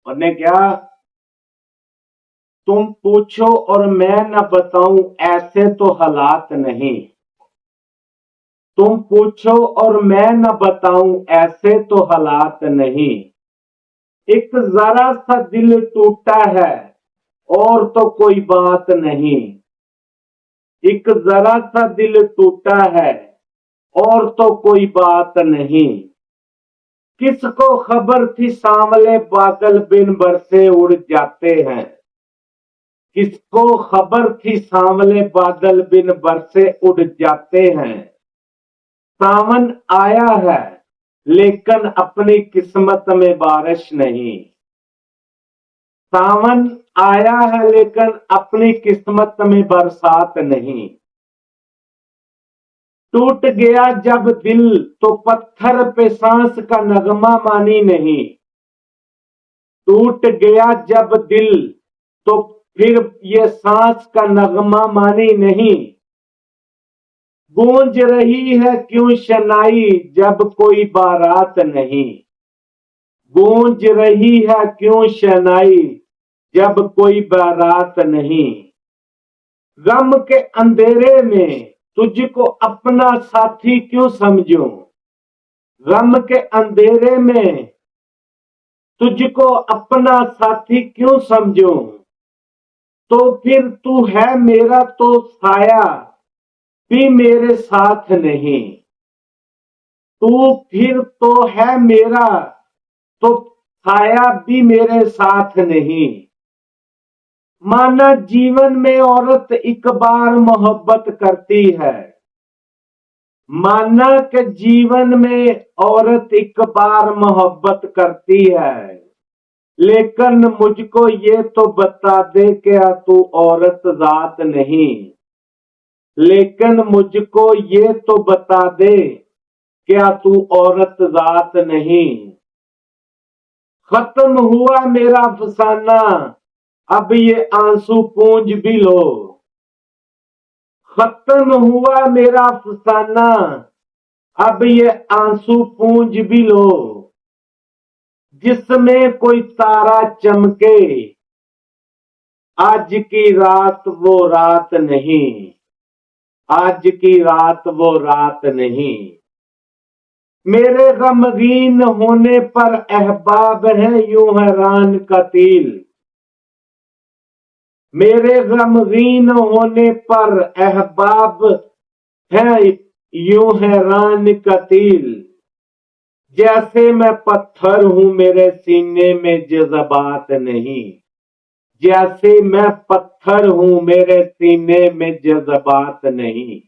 उन्होंने क्या, तुम पूछो और मैं न बताऊं ऐसे तो हालात नहीं। तुम पूछो और मैं न बताऊं ऐसे तो हालात नहीं। एक जरा सा दिल टूटा है और तो कोई बात नहीं। एक जरा सा दिल टूटा है और तो कोई बात नहीं। किसको खबर थी सांवले बादल बिन बरसे उड़ जाते हैं। किसको खबर थी सांवले बादल बिन बरसे उड़ जाते हैं। सावन आया है लेकिन अपनी किस्मत में बारिश नहीं। सावन आया है लेकिन अपनी किस्मत में बरसात नहीं। टूट गया जब दिल तो पत्थर पे सांस का नगमा मानी नहीं। टूट गया जब दिल तो फिर ये सांस का नगमा मानी नहीं। गूंज रही है क्यों शनाई जब कोई बारात नहीं। गूंज रही है क्यों शनाई जब कोई बारात नहीं। गम के अंधेरे में तुझको अपना साथी क्यों समझूं। गम के अंधेरे में तुझको अपना साथी क्यों समझूं। तो फिर तू है मेरा तो साया भी मेरे साथ नहीं। तू फिर तो है मेरा तो साया भी मेरे साथ नहीं। माना जीवन में औरत एक बार मोहब्बत करती है। माना कि जीवन में औरत एक बार मोहब्बत करती है। लेकिन मुझको ये तो बता दे क्या तू औरत जात नहीं। लेकिन मुझको ये तो बता दे क्या तू औरत जात नहीं। खत्म हुआ मेरा फसाना अब ये आंसू पूंज भी लो। खत्म हुआ मेरा फसाना अब ये आंसू पूंज भी लो। जिसमें कोई तारा चमके आज की रात वो रात नहीं। आज की रात वो रात नहीं। मेरे गमगीन होने पर अहबाब है यूं हैरान का तिल। मेरे गमगीन होने पर अहबाब है यूं हैरान का तिल। जैसे मैं पत्थर हूं मेरे सीने में जज्बात नहीं। जैसे मैं पत्थर हूं मेरे सीने में जज्बात नहीं।